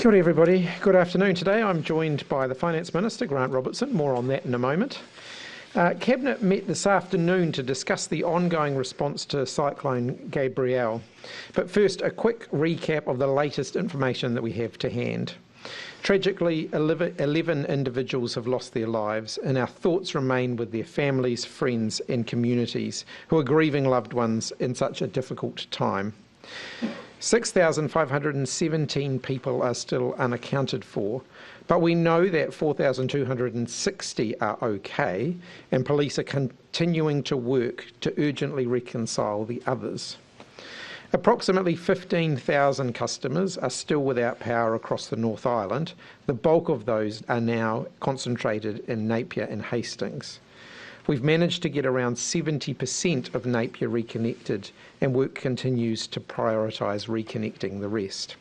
Kia ora everybody, good afternoon. Today I'm joined by the Finance Minister, Grant Robertson, more on that in a moment. Cabinet met this afternoon to discuss the ongoing response to Cyclone Gabrielle. But first, a quick recap of the latest information that we have to hand. Tragically, 11 individuals have lost their lives, and our thoughts remain with their families, friends and communities who are grieving loved ones in such a difficult time. 6,517 people are still unaccounted for, but we know that 4,260 are okay, and police are continuing to work to urgently reconcile the others. Approximately 15,000 customers are still without power across the North Island. The bulk of those are now concentrated in Napier and Hastings. We've managed to get around 70% of Napier reconnected, and work continues to prioritise reconnecting the rest.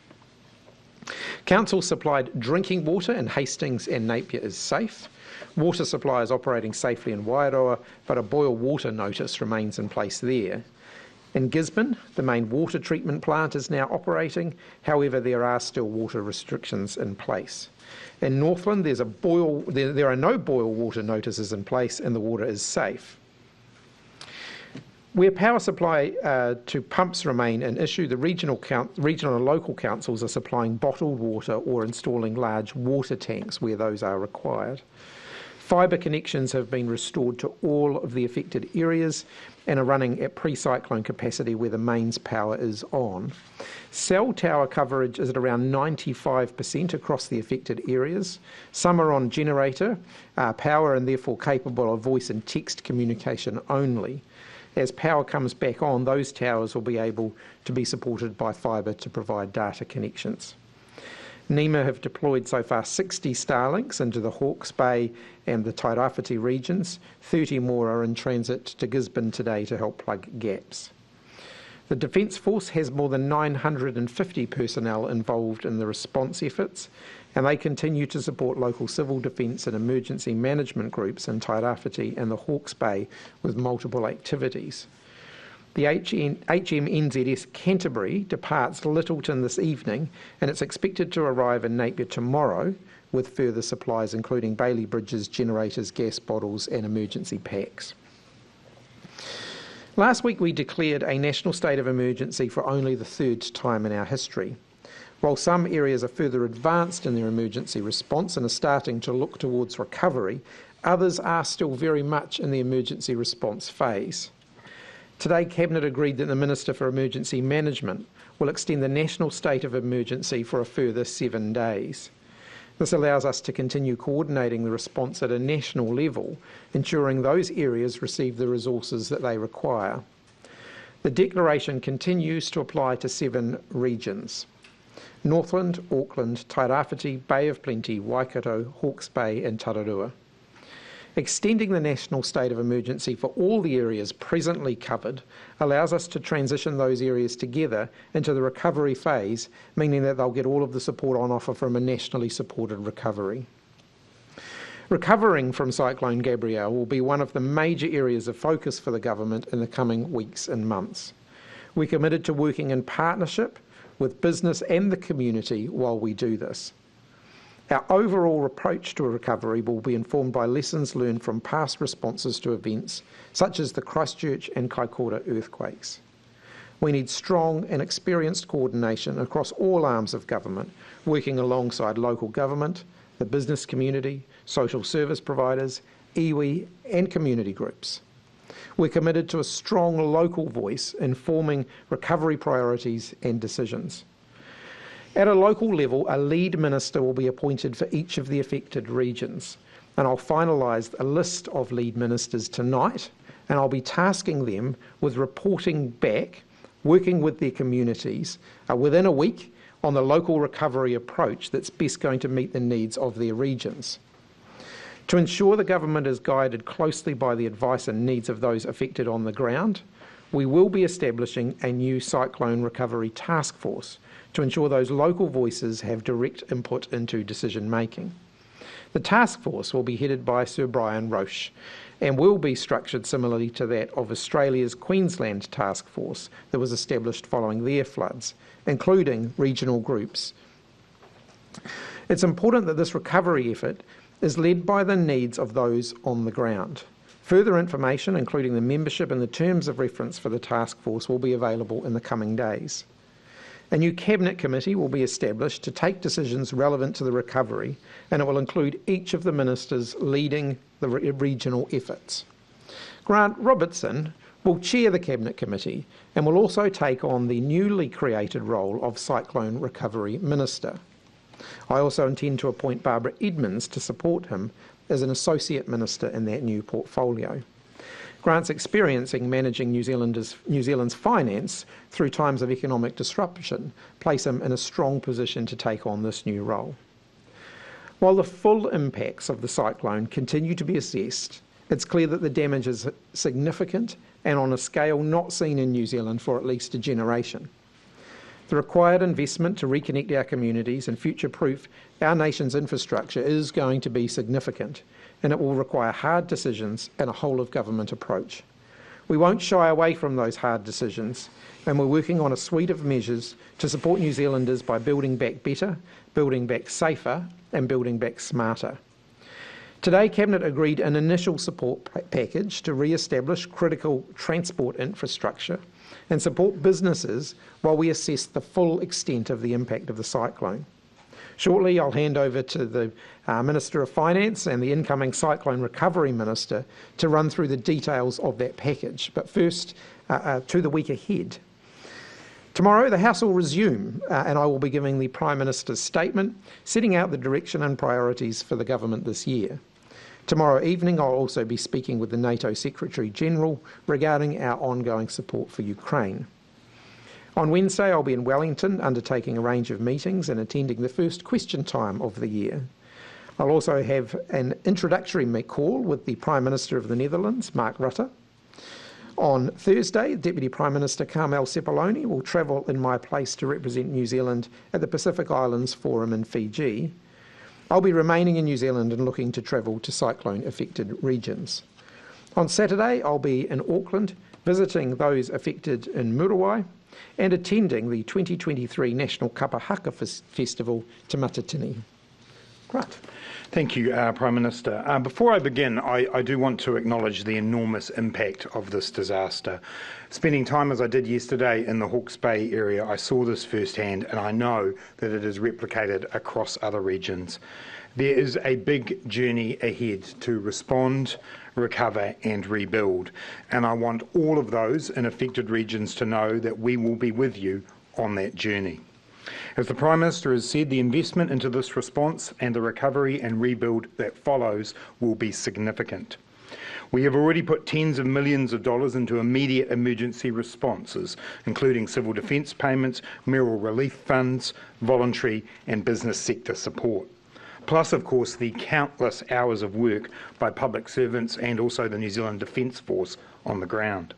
Council supplied drinking water in Hastings and Napier is safe. Water supply is operating safely in Wairoa, but a boil water notice remains in place there. In Gisborne, the main water treatment plant is now operating, however there are still water restrictions in place. In Northland, there are no boil water notices in place and the water is safe. Where power supply to pumps remain an issue, the regional and local councils are supplying bottled water or installing large water tanks where those are required. Fibre connections have been restored to all of the affected areas and are running at pre-cyclone capacity where the mains power is on. Cell tower coverage is at around 95% across the affected areas. Some are on generator power and therefore capable of voice and text communication only. As power comes back on, those towers will be able to be supported by fibre to provide data connections. NEMA have deployed so far 60 Starlinks into the Hawke's Bay and the Tairāwhiti regions. 30 more are in transit to Gisborne today to help plug gaps. The Defence Force has more than 950 personnel involved in the response efforts, and they continue to support local civil defence and emergency management groups in Tairāwhiti and the Hawke's Bay with multiple activities. The HMNZS Canterbury departs Lyttelton this evening, and it's expected to arrive in Napier tomorrow with further supplies including Bailey bridges, generators, gas bottles and emergency packs. Last week we declared a national state of emergency for only the third time in our history. While some areas are further advanced in their emergency response and are starting to look towards recovery, others are still very much in the emergency response phase. Today, Cabinet agreed that the Minister for Emergency Management will extend the national state of emergency for a further 7 days. This allows us to continue coordinating the response at a national level, ensuring those areas receive the resources that they require. The declaration continues to apply to 7 regions: Northland, Auckland, Tairāwhiti, Bay of Plenty, Waikato, Hawke's Bay and Tararua. Extending the national state of emergency for all the areas presently covered allows us to transition those areas together into the recovery phase, meaning that they'll get all of the support on offer from a nationally supported recovery. Recovering from Cyclone Gabrielle will be one of the major areas of focus for the government in the coming weeks and months. We're committed to working in partnership with business and the community while we do this. Our overall approach to a recovery will be informed by lessons learned from past responses to events such as the Christchurch and Kaikoura earthquakes. We need strong and experienced coordination across all arms of government, working alongside local government, the business community, social service providers, iwi and community groups. We're committed to a strong local voice informing recovery priorities and decisions. At a local level, a lead minister will be appointed for each of the affected regions, and I'll finalise a list of lead ministers tonight, and I'll be tasking them with reporting back, working with their communities within a week on the local recovery approach that's best going to meet the needs of their regions. To ensure the government is guided closely by the advice and needs of those affected on the ground, we will be establishing a new cyclone recovery task force to ensure those local voices have direct input into decision making. The task force will be headed by Sir Brian Roche and will be structured similarly to that of Australia's Queensland task force that was established following their floods, including regional groups It's important that this recovery effort is led by the needs of those on the ground. Further information, including the membership and the terms of reference for the task force, will be available in the coming days. A new Cabinet committee will be established to take decisions relevant to the recovery, and it will include each of the ministers leading the regional efforts. Grant Robertson will chair the Cabinet committee and will also take on the newly created role of Cyclone Recovery Minister. I also intend to appoint Barbara Edmonds to support him as an Associate Minister in that new portfolio. Grant's experience in managing New Zealand's finance through times of economic disruption place him in a strong position to take on this new role. While the full impacts of the cyclone continue to be assessed, it's clear that the damage is significant and on a scale not seen in New Zealand for at least a generation. The required investment to reconnect our communities and future-proof our nation's infrastructure is going to be significant, and it will require hard decisions and a whole-of-government approach. We won't shy away from those hard decisions, and we're working on a suite of measures to support New Zealanders by building back better, building back safer, and building back smarter. Today, Cabinet agreed an initial support package to re-establish critical transport infrastructure and support businesses while we assess the full extent of the impact of the cyclone. Shortly, I'll hand over to the Minister of Finance and the incoming Cyclone Recovery Minister to run through the details of that package. But first, to the week ahead. Tomorrow, the House will resume, and I will be giving the Prime Minister's statement, setting out the direction and priorities for the government this year. Tomorrow evening, I'll also be speaking with the NATO Secretary-General regarding our ongoing support for Ukraine. On Wednesday, I'll be in Wellington undertaking a range of meetings and attending the first question time of the year. I'll also have an introductory call with the Prime Minister of the Netherlands, Mark Rutte. On Thursday, Deputy Prime Minister Carmel Sepuloni will travel in my place to represent New Zealand at the Pacific Islands Forum in Fiji. I'll be remaining in New Zealand and looking to travel to cyclone-affected regions. On Saturday, I'll be in Auckland, visiting those affected in Muriwai and attending the 2023 National Kapahaka Festival to Matatini. Grant. Thank you, Prime Minister. Before I begin, I do want to acknowledge the enormous impact of this disaster. Spending time as I did yesterday in the Hawke's Bay area, I saw this firsthand, and I know that it is replicated across other regions. There is a big journey ahead to respond, recover and rebuild, and I want all of those in affected regions to know that we will be with you on that journey. As the Prime Minister has said, the investment into this response and the recovery and rebuild that follows will be significant. We have already put tens of millions of dollars into immediate emergency responses, including civil defence payments, mayoral relief funds, voluntary and business sector support. Plus, of course, the countless hours of work by public servants and also the New Zealand Defence Force on the ground.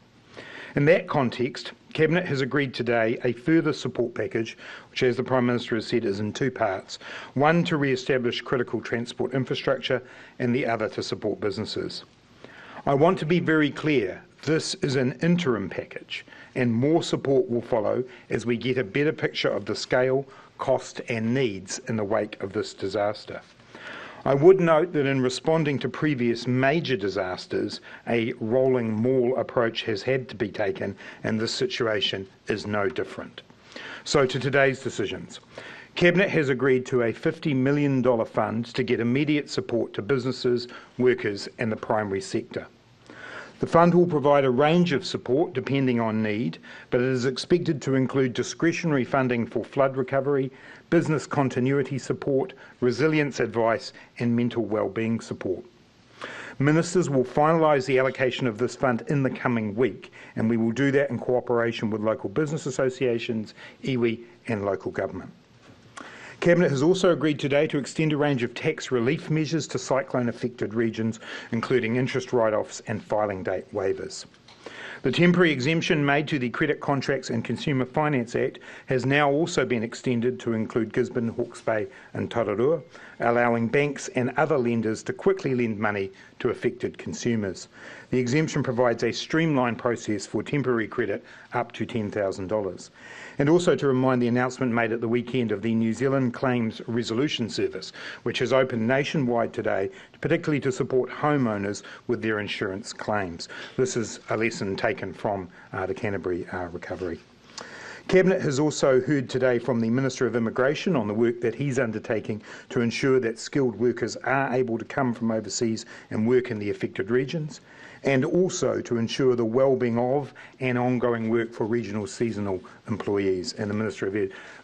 In that context, Cabinet has agreed today a further support package, which, as the Prime Minister has said, is in two parts. One to re-establish critical transport infrastructure and the other to support businesses. I want to be very clear, this is an interim package and more support will follow as we get a better picture of the scale, cost and needs in the wake of this disaster. I would note that in responding to previous major disasters, a rolling maul approach has had to be taken, and this situation is no different. So to today's decisions. Cabinet has agreed to a $50 million fund to get immediate support to businesses, workers and the primary sector. The fund will provide a range of support depending on need, but it is expected to include discretionary funding for flood recovery, business continuity support, resilience advice and mental wellbeing support. Ministers will finalise the allocation of this fund in the coming week, and we will do that in cooperation with local business associations, iwi and local government. Cabinet has also agreed today to extend a range of tax relief measures to cyclone-affected regions, including interest write-offs and filing date waivers. The temporary exemption made to the Credit Contracts and Consumer Finance Act has now also been extended to include Gisborne, Hawke's Bay and Tararua, allowing banks and other lenders to quickly lend money to affected consumers. The exemption provides a streamlined process for temporary credit up to $10,000. And also to remind the announcement made at the weekend of the New Zealand Claims Resolution Service, which has opened nationwide today, particularly to support homeowners with their insurance claims. This is a lesson taken from the Canterbury recovery. Cabinet has also heard today from the Minister of Immigration on the work that he's undertaking to ensure that skilled workers are able to come from overseas and work in the affected regions, and also to ensure the well-being of and ongoing work for regional seasonal employees. And the Minister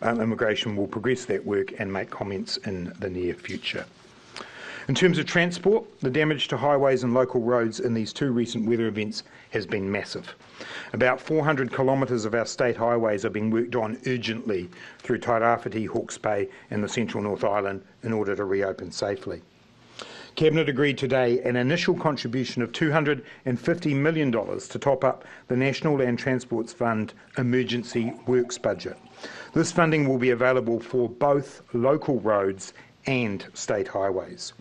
of Immigration will progress that work and make comments in the near future. In terms of transport, the damage to highways and local roads in these two recent weather events has been massive. About 400 kilometres of our state highways are being worked on urgently through Tairāwhiti, Hawke's Bay and the Central North Island in order to reopen safely. Cabinet agreed today an initial contribution of $250 million to top up the National Land Transport Fund emergency works budget. This funding will be available for both local roads and state highways.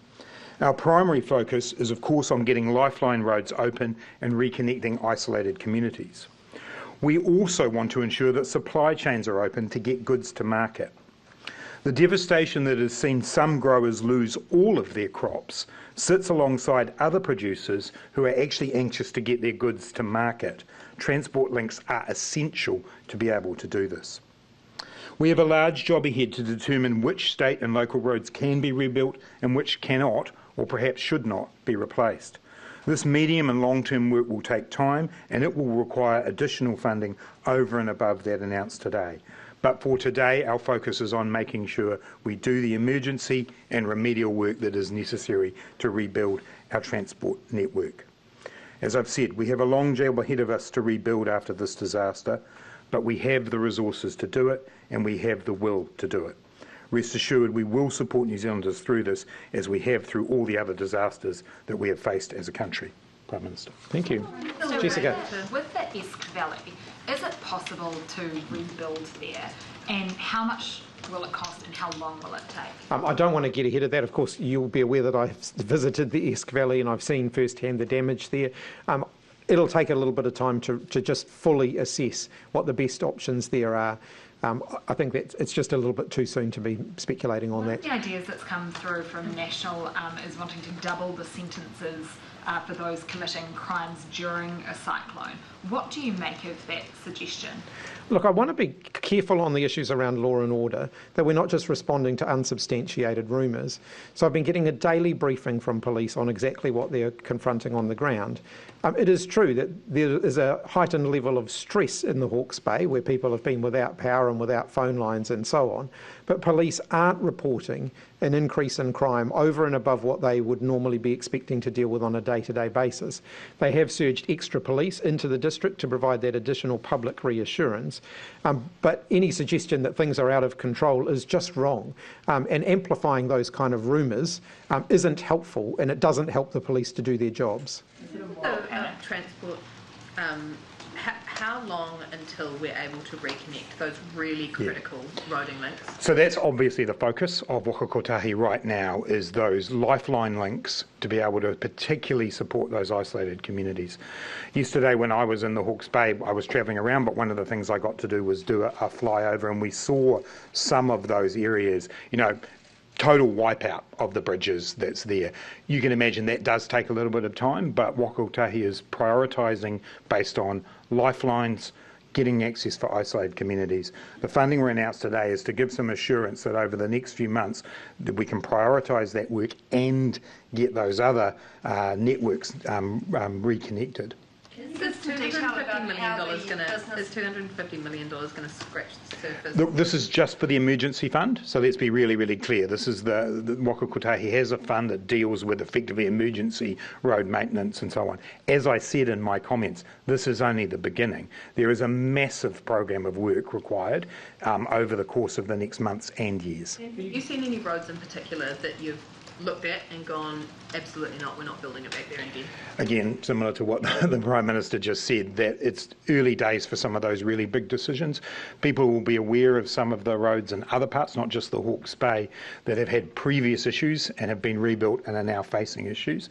Our primary focus is, of course, on getting lifeline roads open and reconnecting isolated communities. We also want to ensure that supply chains are open to get goods to market. The devastation that has seen some growers lose all of their crops sits alongside other producers who are actually anxious to get their goods to market. Transport links are essential to be able to do this. We have a large job ahead to determine which state and local roads can be rebuilt and which cannot, or perhaps should not, be replaced. This medium and long-term work will take time and it will require additional funding over and above that announced today. But for today, our focus is on making sure we do the emergency and remedial work that is necessary to rebuild our transport network. As I've said, we have a long job ahead of us to rebuild after this disaster, but we have the resources to do it and we have the will to do it. Rest assured, we will support New Zealanders through this, as we have through all the other disasters that we have faced as a country. Prime Minister. Thank you. Jessica. With the Esk Valley, is it possible to rebuild there? And how much will it cost and how long will it take? I don't want to get ahead of that. Of course, you'll be aware that I've visited the Esk Valley and I've seen firsthand the damage there. It'll take a little bit of time to just fully assess what the best options there are. I think that it's just a little bit too soon to be speculating on that. One of the ideas that's come through from National is wanting to double the sentences for those committing crimes during a cyclone. What do you make of that suggestion? Look, I want to be careful on the issues around law and order, that we're not just responding to unsubstantiated rumours. So I've been getting a daily briefing from police on exactly what they're confronting on the ground. It is true that there is a heightened level of stress in the Hawke's Bay, where people have been without power and without phone lines and so on, but police aren't reporting an increase in crime over and above what they would normally be expecting to deal with on a day-to-day basis. They have surged extra police into the district to provide that additional public reassurance, but any suggestion that things are out of control is just wrong, and amplifying those kind of rumours isn't helpful, and it doesn't help the police to do their jobs. Transport, how long until we're able to reconnect those really critical roading links? So that's obviously the focus of Waka Kotahi right now, is those lifeline links to be able to particularly support those isolated communities. Yesterday when I was in the Hawke's Bay, I was travelling around, but one of the things I got to do was do a flyover, and we saw some of those areas, total wipeout of the bridges that's there. You can imagine that does take a little bit of time, but Waka Kotahi is prioritising based on lifelines, getting access for isolated communities. The funding we announced today is to give some assurance that over the next few months that we can prioritise that work and get those other networks reconnected. Is $250 million going to scratch the surface? Look, this is just for the emergency fund, so let's be really, really clear. This is the Waka Kotahi has a fund that deals with effectively emergency road maintenance and so on. As I said in my comments, this is only the beginning. There is a massive program of work required over the course of the next months and years. Have you seen any roads in particular that you've looked at and gone, absolutely not, we're not building it back there again? Again, similar to what the Prime Minister just said, that it's early days for some of those really big decisions. People will be aware of some of the roads in other parts, not just the Hawke's Bay, that have had previous issues and have been rebuilt and are now facing issues.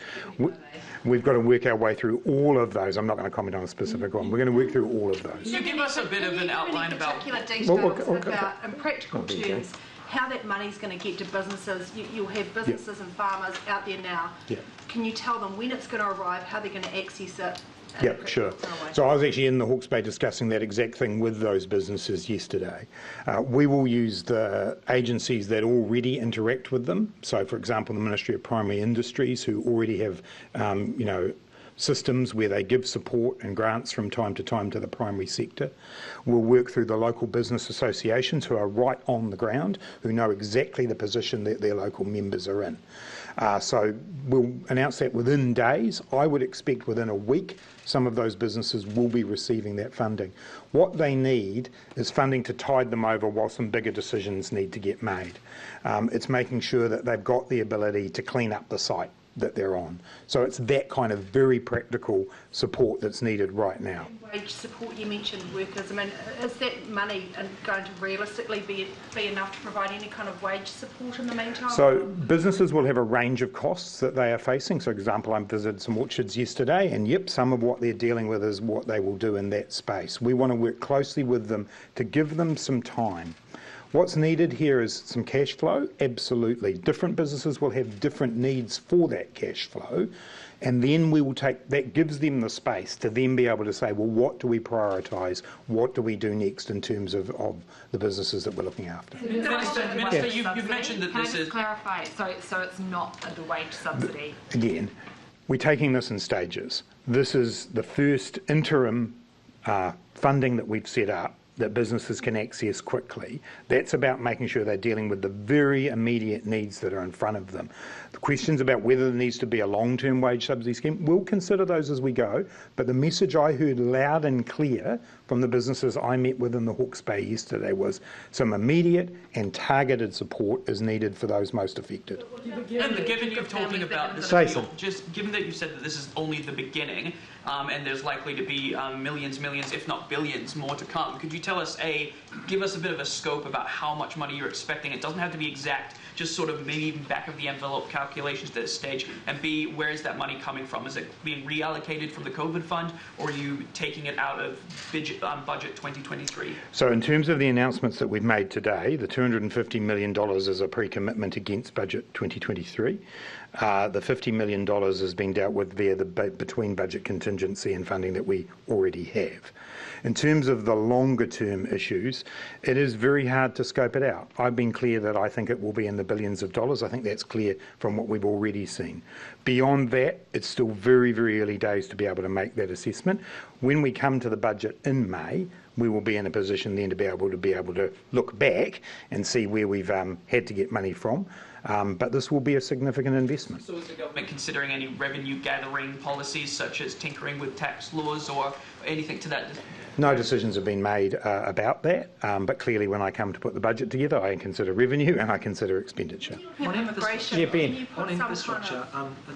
We've got to work our way through all of those. I'm not going to comment on a specific one. We're going to work through all of those. Can you give us a bit of an outline about... particular details about, in practical terms, how that money's going to get to businesses? You'll have businesses and farmers out there now. Can you tell them when it's going to arrive, how they're going to access it? Yep, sure. So I was actually in the Hawke's Bay discussing that exact thing with those businesses yesterday. We will use the agencies that already interact with them. So, for example, the Ministry of Primary Industries, who already have, systems where they give support and grants from time to time to the primary sector. We'll work through the local business associations who are right on the ground, who know exactly the position that their local members are in. So we'll announce that within days. I would expect within a week some of those businesses will be receiving that funding. What they need is funding to tide them over while some bigger decisions need to get made. It's making sure that they've got the ability to clean up the site that they're on. So it's that kind of very practical support that's needed right now. Wage support, you mentioned workers. I mean, is that money going to realistically be enough to provide any kind of wage support in the meantime? So businesses will have a range of costs that they are facing. So, for example, I visited some orchards yesterday, and yep, some of what they're dealing with is what they will do in that space. We want to work closely with them to give them some time. What's needed here is some cash flow, absolutely. Different businesses will have different needs for that cash flow, and then we will take, that gives them the space to then be able to say, well, what do we prioritise? What do we do next in terms of the businesses that we're looking after? Minister, you've mentioned that Can this I just is... clarify? So it's not the wage subsidy? Again, we're taking this in stages. This is the first interim funding that we've set up that businesses can access quickly. That's about making sure they're dealing with the very immediate needs that are in front of them. The questions about whether there needs to be a long-term wage subsidy scheme, we'll consider those as we go, but the message I heard loud and clear from the businesses I met with in the Hawke's Bay yesterday was some immediate and targeted support is needed for those most affected. And given you're talking about this, just given that you said that this is only the beginning, and there's likely to be millions, if not billions, more to come, could you tell us, give us a bit of a scope about how much money you're expecting? It doesn't have to be exact, just sort of maybe even back of the envelope calculations at this stage, and B, where is that money coming from? Is it being reallocated from the COVID fund, or are you taking it out of budget 2023? So in terms of the announcements that we've made today, the $250 million is a pre-commitment against budget 2023. The $50 million is being dealt with via the between budget contingency and funding that we already have. In terms of the longer term issues, it is very hard to scope it out. I've been clear that I think it will be in the billions of dollars. I think that's clear from what we've already seen. Beyond that, it's still very, very early days to be able to make that assessment. When we come to the budget in May, we will be in a position then to be able to look back and see where we've had to get money from. But this will be a significant investment. So is the government considering any revenue gathering policies such as tinkering with tax laws or anything to that? No decisions have been made about that, but clearly when I come to put the budget together, I consider revenue and I consider expenditure. On immigration, on infrastructure,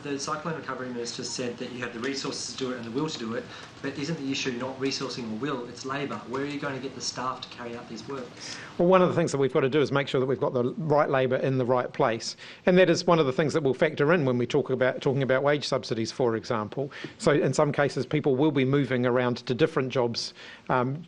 the Cyclone Recovery Minister said that you have the resources to do it and the will to do it, but isn't the issue not resourcing or will, it's labour? Where are you going to get the staff to carry out these works? Well, one of the things that we've got to do is make sure that we've got the right labour in the right place, and that is one of the things that we'll factor in when we talking about wage subsidies, for example. So in some cases, people will be moving around to different jobs, in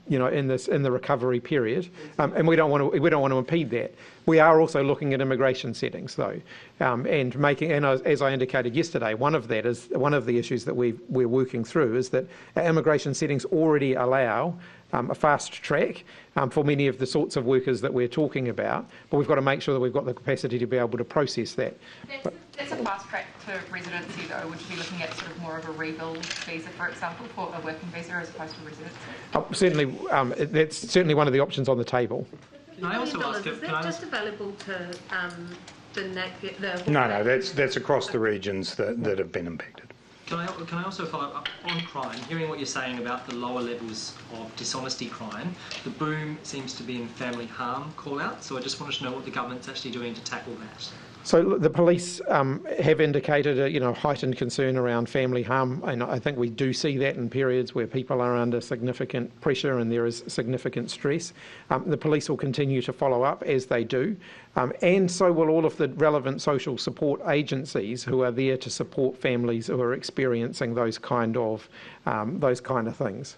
the recovery period, and we don't want to impede that. We are also looking at immigration settings, though, and as I indicated yesterday, one of the issues that we're working through is that our immigration settings already allow a fast track for many of the sorts of workers that we're talking about, but we've got to make sure that we've got the capacity to be able to process that. That's a fast track to residency, though. Would you be looking at sort of more of a rebuild visa, for example, for a working visa as opposed to residency? Certainly, that's certainly one of the options on the table. Can I also ask is that just available to the No, that's across the regions that have been impacted. Can I also follow up on crime? Hearing what you're saying about the lower levels of dishonesty crime, the boom seems to be in family harm call out, so I just wanted to know what the government's actually doing to tackle that. So the police have indicated a heightened concern around family harm, and I think we do see that in periods where people are under significant pressure and there is significant stress. The police will continue to follow up as they do, and so will all of the relevant social support agencies who are there to support families who are experiencing those kind of things.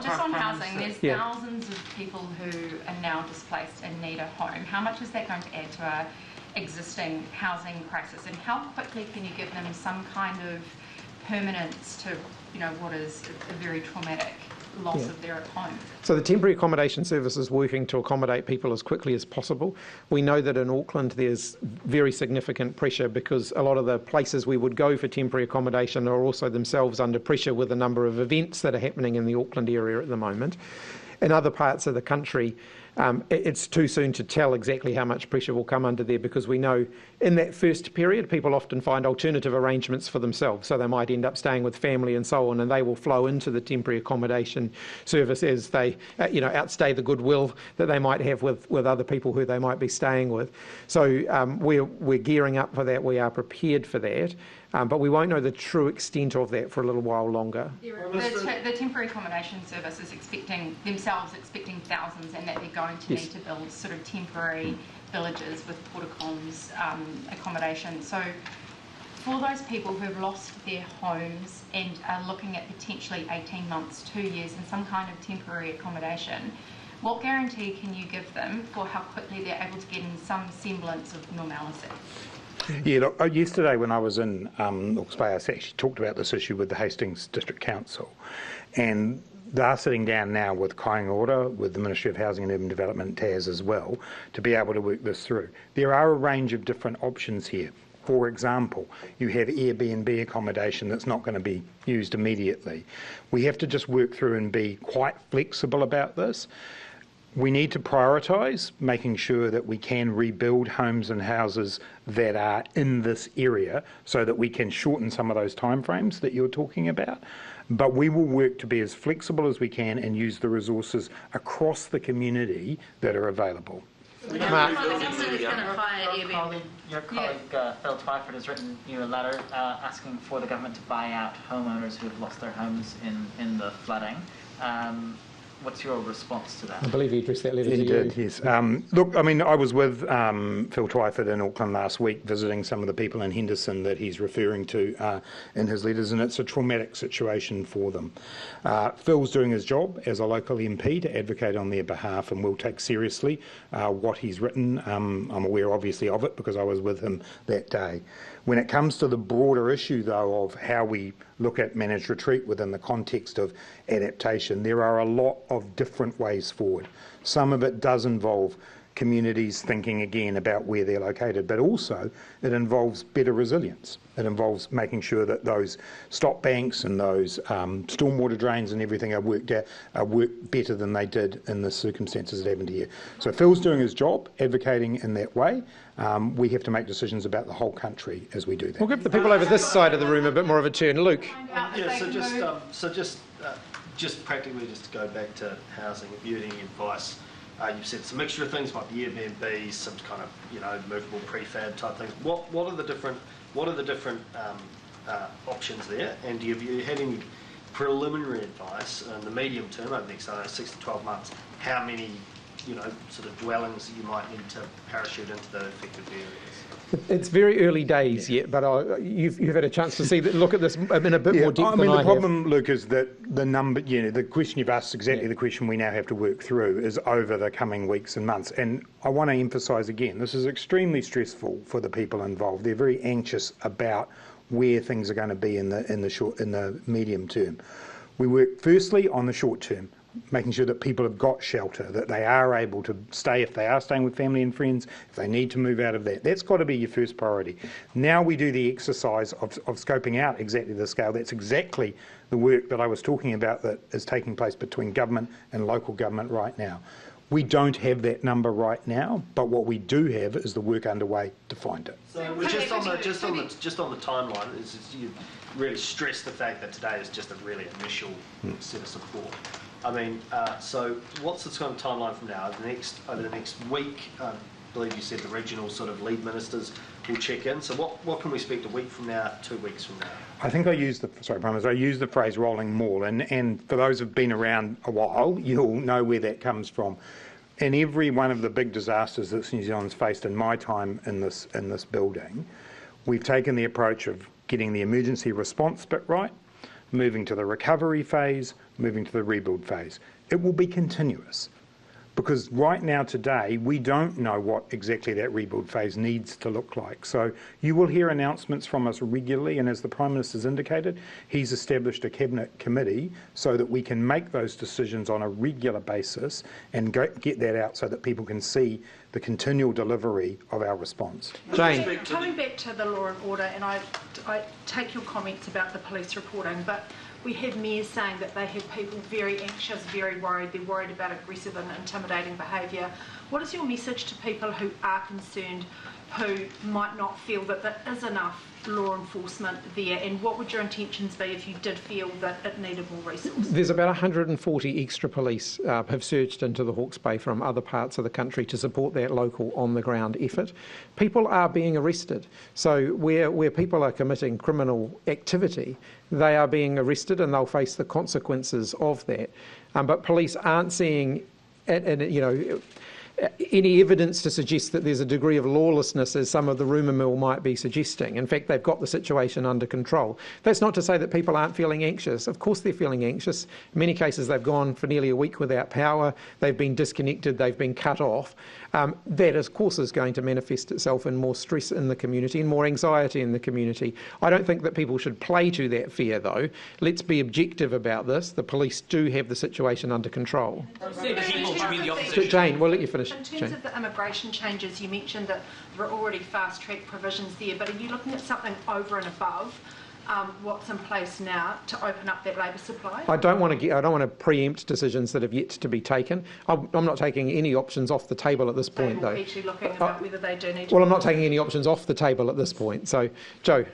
Just on housing, there's thousands of people who are now displaced and need a home. How much is that going to add to our existing housing crisis, and how quickly can you give them some kind of permanence to what is a very traumatic loss of their home? So the temporary accommodation service is working to accommodate people as quickly as possible. We know that in Auckland there's very significant pressure because a lot of the places we would go for temporary accommodation are also themselves under pressure with a number of events that are happening in the Auckland area at the moment. In other parts of the country, it's too soon to tell exactly how much pressure will come under there, because we know in that first period people often find alternative arrangements for themselves, so they might end up staying with family and so on, and they will flow into the temporary accommodation service as they outstay the goodwill that they might have with other people who they might be staying with. So we're gearing up for that, we are prepared for that, but we won't know the true extent of that for a little while longer. The temporary accommodation service is expecting thousands, and that they're going to need to build sort of temporary villages with portacoms accommodation. So for those people who have lost their homes and are looking at potentially 18 months, 2 years in some kind of temporary accommodation, what guarantee can you give them for how quickly they're able to get in some semblance of normality? Yeah, look, yesterday when I was in Hawke's Bay, I actually talked about this issue with the Hastings District Council, and they are sitting down now with Kainga, with the Ministry of Housing and Urban Development, TAS as well, to be able to work this through. There are a range of different options here. For example, you have Airbnb accommodation that's not going to be used immediately. We have to just work through and be quite flexible about this. We need to prioritise making sure that we can rebuild homes and houses that are in this area so that we can shorten some of those timeframes that you're talking about. But we will work to be as flexible as we can and use the resources across the community that are available. Your colleague Phil Twyford has written you a letter asking for the government to buy out homeowners who have lost their homes in the flooding. What's your response to that? I believe he addressed that letter to you. He did, yes. Look, I mean, I was with Phil Twyford in Auckland last week visiting some of the people in Henderson that he's referring to in his letters, and it's a traumatic situation for them. Phil's doing his job as a local MP to advocate on their behalf, and will take seriously what he's written. I'm aware, obviously, of it because I was with him that day. When it comes to the broader issue, though, of how we look at managed retreat within the context of adaptation, there are a lot of different ways forward. Some of it does involve communities thinking again about where they're located, but also it involves better resilience. It involves making sure that those stop banks and those stormwater drains and everything are worked better than they did in the circumstances that happened here. So Phil's doing his job, advocating in that way. We have to make decisions about the whole country as we do that. We'll give the people over this side of the room a bit more of a turn. Luke. Yeah, just practically, just to go back to housing, if you had any advice, you've said it's a mixture of things, might be Airbnb, some kind of movable prefab type things. What are the different options there? And do you have any preliminary advice in the medium term over the next 6 to 12 months? How many sort of dwellings you might need to parachute into the affected areas? It's very early days yet, but you've had a chance to look at this in a bit more depth than I have. The problem, Luke, is that the number, the question you've asked is exactly the question we now have to work through is over the coming weeks and months. And I want to emphasise again, this is extremely stressful for the people involved. They're very anxious about where things are going to be in the medium term. We work firstly on the short term, making sure that people have got shelter, that they are able to stay if they are staying with family and friends, if they need to move out of that. That's got to be your first priority. Now we do the exercise of scoping out exactly the scale. That's exactly the work that I was talking about that is taking place between government and local government right now. We don't have that number right now, but what we do have is the work underway to find it. So just on the timeline, is you really stress the fact that today is just a really initial set of support. I mean, so what's the kind of timeline from now? Over the next week, believe you said the regional sort of lead ministers will check in. So what can we expect a week from now, 2 weeks from now? I think I used the phrase rolling maul, and for those who've been around a while, you'll know where that comes from. In every one of the big disasters that New Zealand's faced in my time in this building, we've taken the approach of getting the emergency response bit right, moving to the recovery phase, moving to the rebuild phase. It will be continuous. Because right now, today, we don't know what exactly that rebuild phase needs to look like. So you will hear announcements from us regularly, and as the Prime Minister's indicated, he's established a Cabinet committee so that we can make those decisions on a regular basis and get that out so that people can see the continual delivery of our response. Jane. Coming back to the law and order, and I take your comments about the police reporting, but we have mayors saying that they have people very anxious, very worried. They're worried about aggressive and intimidating behaviour. What is your message to people who are concerned, who might not feel that there is enough law enforcement there, and what would your intentions be if you did feel that it needed more resources? There's about 140 extra police have surged into the Hawke's Bay from other parts of the country to support that local on-the-ground effort. People are being arrested. So where people are committing criminal activity, they are being arrested and they'll face the consequences of that. But police aren't seeing, any evidence to suggest that there's a degree of lawlessness, as some of the rumour mill might be suggesting. In fact, they've got the situation under control. That's not to say that people aren't feeling anxious. Of course they're feeling anxious. In many cases, they've gone for nearly a week without power. They've been disconnected. They've been cut off. That, of course, is going to manifest itself in more stress in the community and more anxiety in the community. I don't think that people should play to that fear, though. Let's be objective about this. The police do have the situation under control. Jane, we'll let you finish. In terms of the immigration changes, you mentioned that there are already fast-track provisions there, but are you looking at something over and above what's in place now to open up that labour supply? I don't want to preempt decisions that have yet to be taken. I'm not taking any options off the table at this point, though. Actually looking about whether they do need to. Well, I'm not taking any options off the table at this point. So, Joe.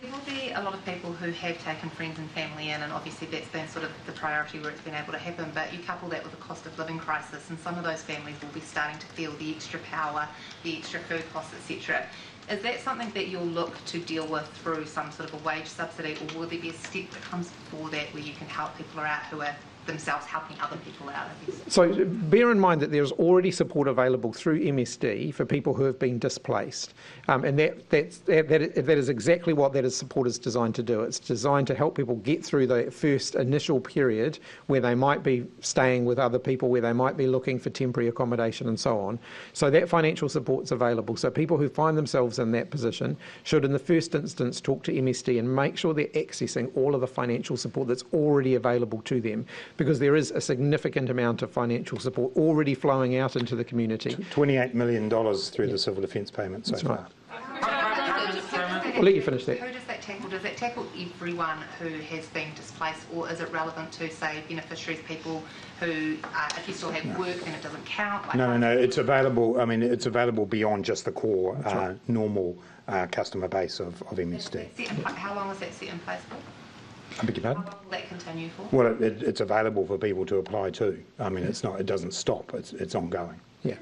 There will be a lot of people who have taken friends and family in, and obviously that's been sort of the priority where it's been able to happen, but you couple that with the cost of living crisis, and some of those families will be starting to feel the extra power, the extra food costs, etc. Is that something that you'll look to deal with through some sort of a wage subsidy, or will there be a step that comes before that where you can help people out who are themselves helping other people out, I guess? So bear in mind that there's already support available through MSD for people who have been displaced, and that is exactly what that support is designed to do. It's designed to help people get through the first initial period where they might be staying with other people, where they might be looking for temporary accommodation and so on. So that financial support's available. So people who find themselves in that position should in the first instance talk to MSD and make sure they're accessing all of the financial support that's already available to them, because there is a significant amount of financial support already flowing out into the community. $28 million through the civil defence payment so far. I'll let you finish that. Who does that tackle? Does that tackle everyone who has been displaced, or is it relevant to, say, beneficiaries, people who, if you still have work, then it doesn't count? Like No. It's available. I mean, it's available beyond just the core normal customer base of MSD. How long is that set in place for? I beg your pardon? How long will that continue for? Well, it's available for people to apply to. I mean, it's not. It doesn't stop. It's ongoing. Yeah.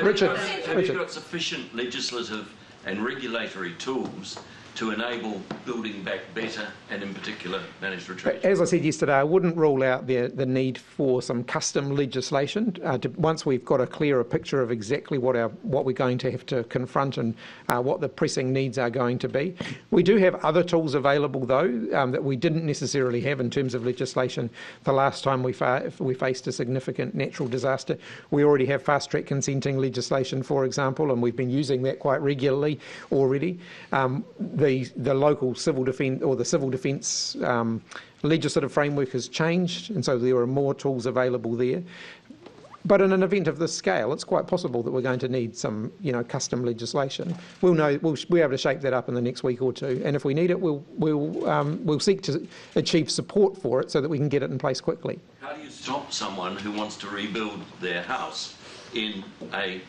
Richard. Have you got sufficient legislative and regulatory tools to enable building back better and, in particular, managed retreats? As I said yesterday, I wouldn't rule out the need for some custom legislation once we've got a clearer picture of exactly what we're going to have to confront and what the pressing needs are going to be. We do have other tools available, though, that we didn't necessarily have in terms of legislation the last time we faced a significant natural disaster. We already have fast-track consenting legislation, for example, and we've been using that quite regularly already. The local civil defence or the civil defence legislative framework has changed, and so there are more tools available there. But in an event of this scale, it's quite possible that we're going to need some, custom legislation. We'll be able to shape that up in the next week or two, and if we need it, we'll seek to achieve support for it so that we can get it in place quickly. How do you stop someone who wants to rebuild their house in a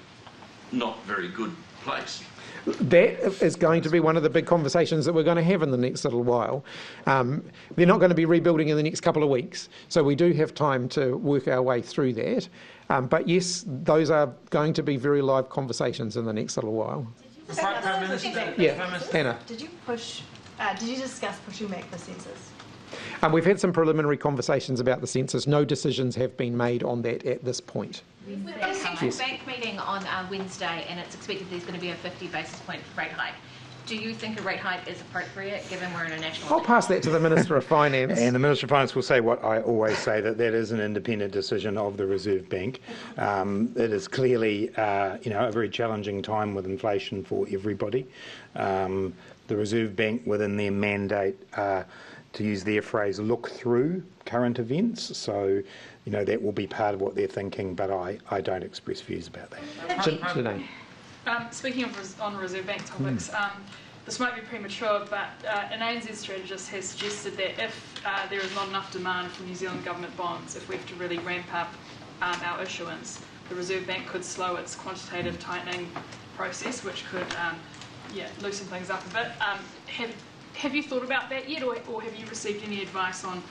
not very good place? That is going to be one of the big conversations that we're going to have in the next little while. They're not going to be rebuilding in the next couple of weeks, so we do have time to work our way through that. But yes, those are going to be very live conversations in the next little while. Yeah, Anna. Did you discuss pushing back the census? We've had some preliminary conversations about the census. No decisions have been made on that at this point. We've got a central bank meeting on Wednesday, and it's expected there's going to be a 50 basis point rate hike. Do you think a rate hike is appropriate, given we're in a national... I'll pass that to the Minister of Finance. And the Minister of Finance will say what I always say, that is an independent decision of the Reserve Bank. It is clearly, a very challenging time with inflation for everybody. The Reserve Bank, within their mandate, to use their phrase, look through current events. So, that will be part of what they're thinking, but I don't express views about that. Janine. Speaking on Reserve Bank topics, this might be premature, but an ANZ strategist has suggested that if there is not enough demand for New Zealand government bonds, if we have to really ramp up our issuance, the Reserve Bank could slow its quantitative tightening process, which could loosen things up a bit. Have you thought about that yet, or have you received any advice on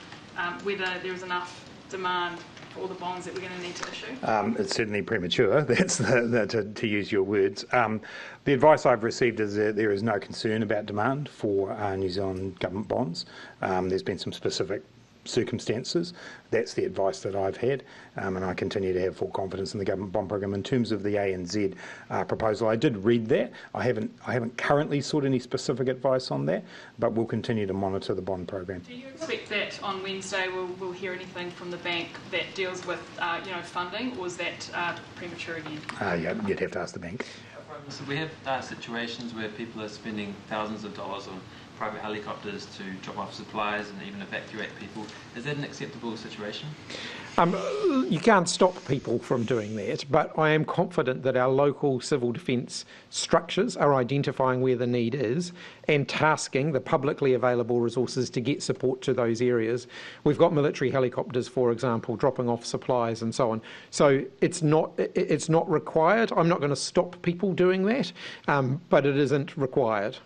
whether there is enough demand for all the bonds that we're going to need to issue? It's certainly premature, that's to use your words. The advice I've received is that there is no concern about demand for New Zealand government bonds. There's been some specific circumstances. That's the advice that I've had, and I continue to have full confidence in the government bond program. In terms of the ANZ proposal, I did read that. I haven't currently sought any specific advice on that, but we'll continue to monitor the bond program. Do you expect that on Wednesday we'll hear anything from the bank that deals with funding, or is that premature again? Yeah, you'd have to ask the bank. So we have situations where people are spending thousands of dollars on private helicopters to drop off supplies and even evacuate people. Is that an acceptable situation? You can't stop people from doing that, but I am confident that our local civil defence structures are identifying where the need is and tasking the publicly available resources to get support to those areas. We've got military helicopters, for example, dropping off supplies and so on. So it's not required. I'm not going to stop people doing that, but it isn't required.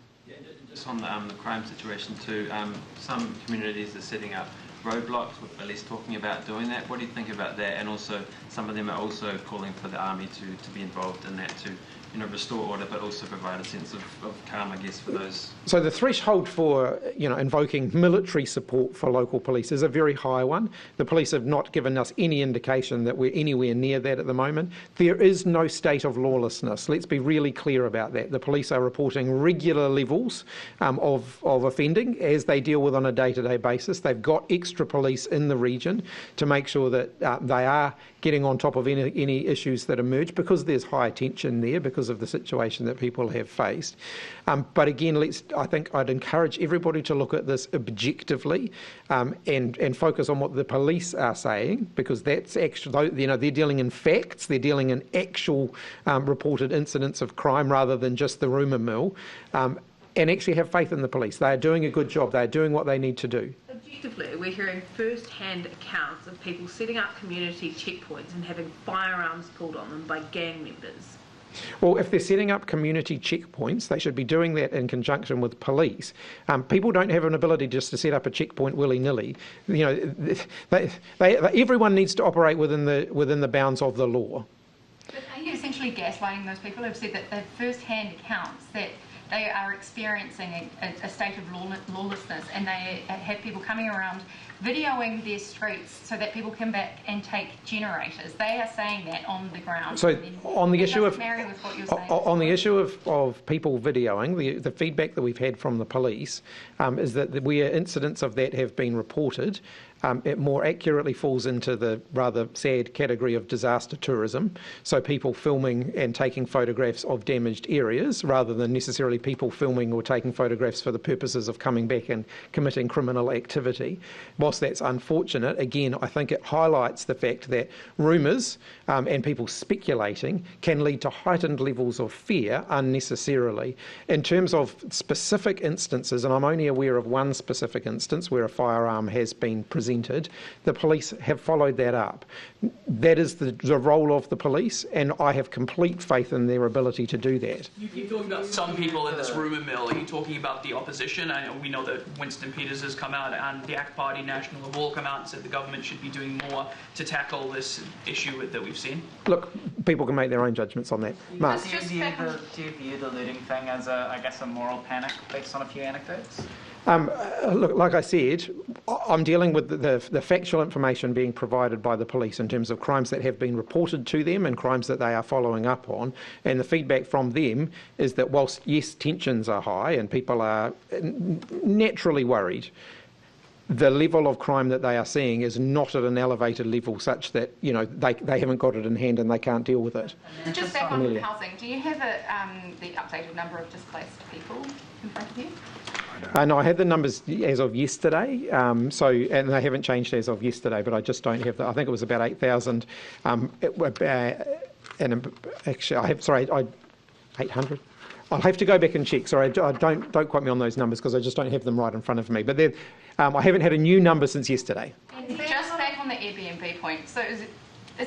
Just on the crime situation too, some communities are setting up roadblocks, or at least talking about doing that. What do you think about that? And also, some of them are also calling for the army to be involved in that, to restore order, but also provide a sense of calm, I guess, for those. So the threshold for invoking military support for local police is a very high one. The police have not given us any indication that we're anywhere near that at the moment. There is no state of lawlessness. Let's be really clear about that. The police are reporting regular levels of offending as they deal with on a day-to-day basis. They've got extra police in the region to make sure that they are getting on top of any issues that emerge, because there's high tension there because of the situation that people have faced. But again, I think I'd encourage everybody to look at this objectively and focus on what the police are saying, because that's actually, they're dealing in facts, they're dealing in actual reported incidents of crime rather than just the rumour mill, and actually have faith in the police. They are doing a good job. They are doing what they need to do. Objectively, we're hearing first-hand accounts of people setting up community checkpoints and having firearms pulled on them by gang members. Well, if they're setting up community checkpoints, they should be doing that in conjunction with police. People don't have an ability just to set up a checkpoint willy-nilly. Everyone needs to operate within the bounds of the law. But are you essentially gaslighting those people who've said that they're first-hand accounts that they are experiencing a state of lawlessness, and they have people coming around videoing their streets so that people come back and take generators? They are saying that on the ground. So on the issue of people videoing, the feedback that we've had from the police is that where incidents of that have been reported, it more accurately falls into the rather sad category of disaster tourism. So people filming and taking photographs of damaged areas rather than necessarily people filming or taking photographs for the purposes of coming back and committing criminal activity. Whilst that's unfortunate, again, I think it highlights the fact that rumours and people speculating can lead to heightened levels of fear unnecessarily. In terms of specific instances, and I'm only aware of one specific instance where a firearm has been presented presented, the police have followed that up. That is the role of the police, and I have complete faith in their ability to do that. You're talking about some people in this rumour mill. Are you talking about the opposition? We know that Winston Peters has come out and the ACT Party National have all come out and said the government should be doing more to tackle this issue that we've seen. Look, people can make their own judgments on that. Mark? Do you view the looting thing as, a moral panic based on a few anecdotes? Look, like I said, I'm dealing with the factual information being provided by the police in terms of crimes that have been reported to them and crimes that they are following up on. And the feedback from them is that whilst, yes, tensions are high and people are naturally worried, the level of crime that they are seeing is not at an elevated level such that, they haven't got it in hand and they can't deal with it. Just back on housing, do you have the updated number of displaced people in front of you? No, I had the numbers as of yesterday, and they haven't changed as of yesterday, but I just don't have that. I think it was about 8,000. Actually, 800. I'll have to go back and check. Sorry, don't quote me on those numbers because I just don't have them right in front of me. But I haven't had a new number since yesterday. And just back on the Airbnb point, so is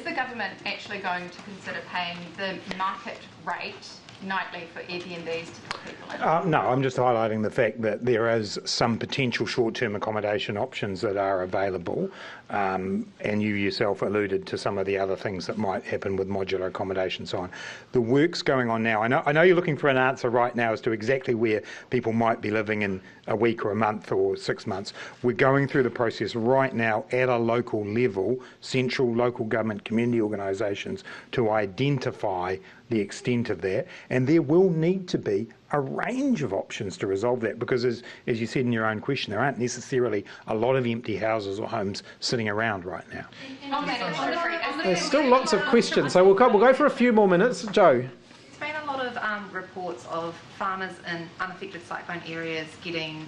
the government actually going to consider paying the market rate nightly for Airbnbs to put people in? No, I'm just highlighting the fact that there is some potential short-term accommodation options that are available, and you yourself alluded to some of the other things that might happen with modular accommodation and so on. The work's going on now. I know you're looking for an answer right now as to exactly where people might be living in a week or a month or 6 months. We're going through the process right now at a local level, central local government community organisations, to identify the extent of that, and there will need to be a range of options to resolve that, because as you said in your own question, there aren't necessarily a lot of empty houses or homes sitting around right now. There's still lots of questions, so we'll go for a few more minutes. Joe? There's been a lot of reports of farmers in unaffected cyclone areas getting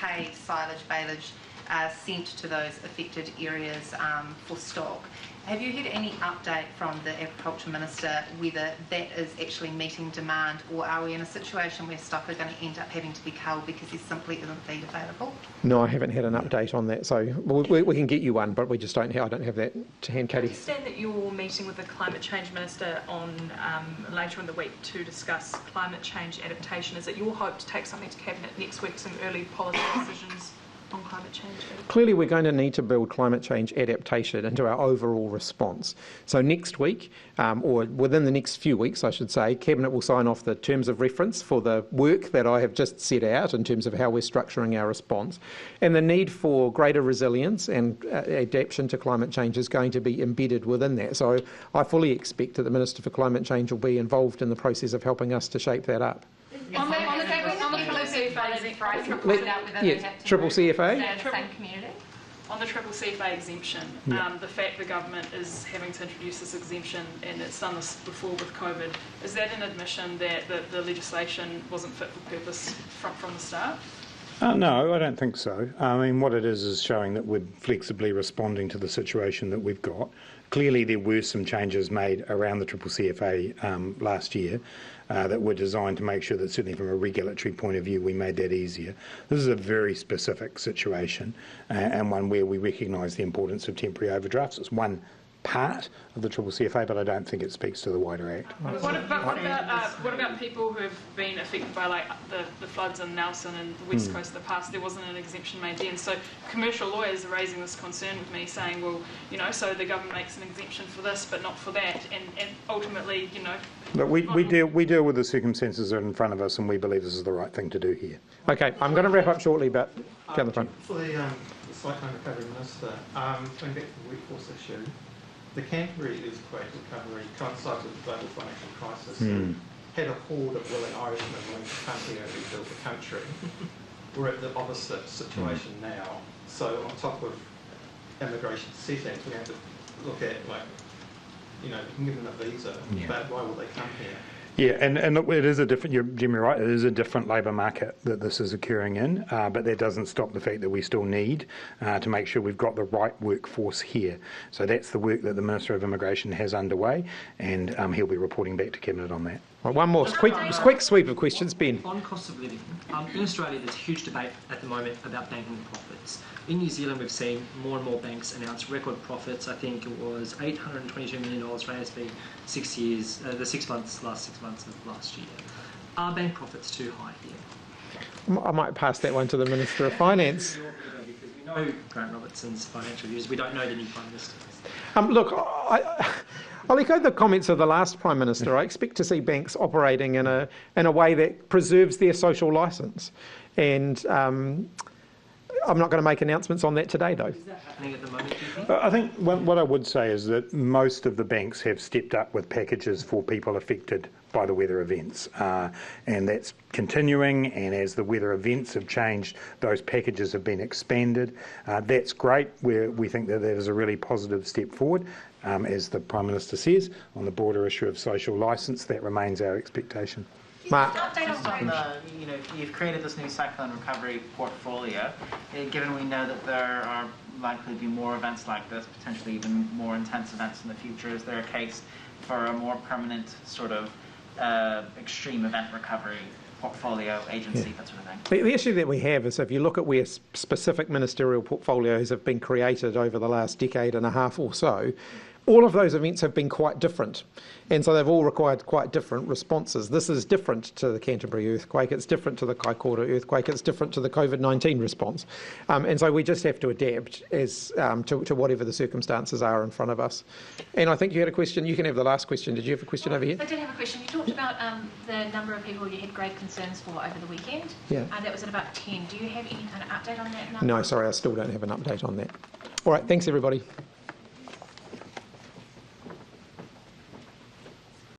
hay, silage, baleage sent to those affected areas for stock. Have you had any update from the Agriculture Minister whether that is actually meeting demand, or are we in a situation where stock are going to end up having to be culled because there simply isn't feed available? No, I haven't had an update on that, so we can get you one, but we just don't have. I don't have that to hand, Katie. I understand that you're meeting with the Climate Change Minister on later in the week to discuss climate change adaptation. Is it your hope to take something to Cabinet next week, some early policy decisions on climate change? Clearly, we're going to need to build climate change adaptation into our overall response. So next week, or within the next few weeks, I should say, Cabinet will sign off the terms of reference for the work that I have just set out in terms of how we're structuring our response. And the need for greater resilience and adaptation to climate change is going to be embedded within that. So I fully expect that the Minister for Climate Change will be involved in the process of helping us to shape that up. Triple CFA? On the triple CFA exemption, the fact the government is having to introduce this exemption, and it's done this before with COVID, is that an admission that the legislation wasn't fit for purpose from the start? No, I don't think so. I mean, what it is showing that we're flexibly responding to the situation that we've got. Clearly, there were some changes made around the triple CFA last year that were designed to make sure that, certainly from a regulatory point of view, we made that easier. This is a very specific situation and one where we recognise the importance of temporary overdrafts. It's one part of the triple CFA, but I don't think it speaks to the wider Act. What about people who have been affected by the floods in Nelson and the west coast of the past? There wasn't an exemption made then. So commercial lawyers are raising this concern with me, saying, well, so the government makes an exemption for this but not for that, and ultimately, But we deal with the circumstances that are in front of us, and we believe this is the right thing to do here. Okay, I'm going to wrap up shortly, but down the front. For the Cyclone Recovery Minister, going back to the workforce issue, the Canterbury earthquake recovery coincided with the global financial crisis. Had a horde of willing Irishmen willing to come here and rebuild the country. We're at the opposite situation now. So on top of immigration settings, we have to look at, you can give them a visa, but why will they come here? Yeah, and look, it is a different, you're generally right, it is a different labour market that this is occurring in, but that doesn't stop the fact that we still need to make sure we've got the right workforce here. So that's the work that the Minister of Immigration has underway, and he'll be reporting back to Cabinet on that. Right, one more quick sweep of questions. Ben. On cost of living, in Australia there's a huge debate at the moment about banking profits. In New Zealand we've seen more and more banks announce record profits. I think it was $822 million for ASB 6 years, the last 6 months of last year. Are bank profits too high here? I might pass that one to the Minister of Finance. Because we know Grant Robertson's financial views, we don't know the new Prime Minister. Look, I'll echo the comments of the last Prime Minister. I expect to see banks operating in a way that preserves their social licence. And I'm not going to make announcements on that today, though. Is that happening at the moment, do you think? I think what I would say is that most of the banks have stepped up with packages for people affected by the weather events, and that's continuing, and as the weather events have changed, those packages have been expanded. That's great. We think that is a really positive step forward. As the Prime Minister says, on the broader issue of social licence, that remains our expectation. Mark. Just on the, you've created this new cyclone recovery portfolio. Given we know that there are likely to be more events like this, potentially even more intense events in the future, is there a case for a more permanent sort of extreme event recovery portfolio agency, that sort of thing? The issue that we have is if you look at where specific ministerial portfolios have been created over the last decade and a half or so, all of those events have been quite different, and so they've all required quite different responses. This is different to the Canterbury earthquake, it's different to the Kaikoura earthquake, it's different to the COVID-19 response, and so we just have to adapt as to whatever the circumstances are in front of us. And I think you had a question. You can have the last question. Did you have a question over here? I did have a question. You talked about the number of people you had grave concerns for over the weekend. Yeah. That was at about 10. Do you have any kind of update on that number? No, sorry, I still don't have an update on that. All right, thanks everybody.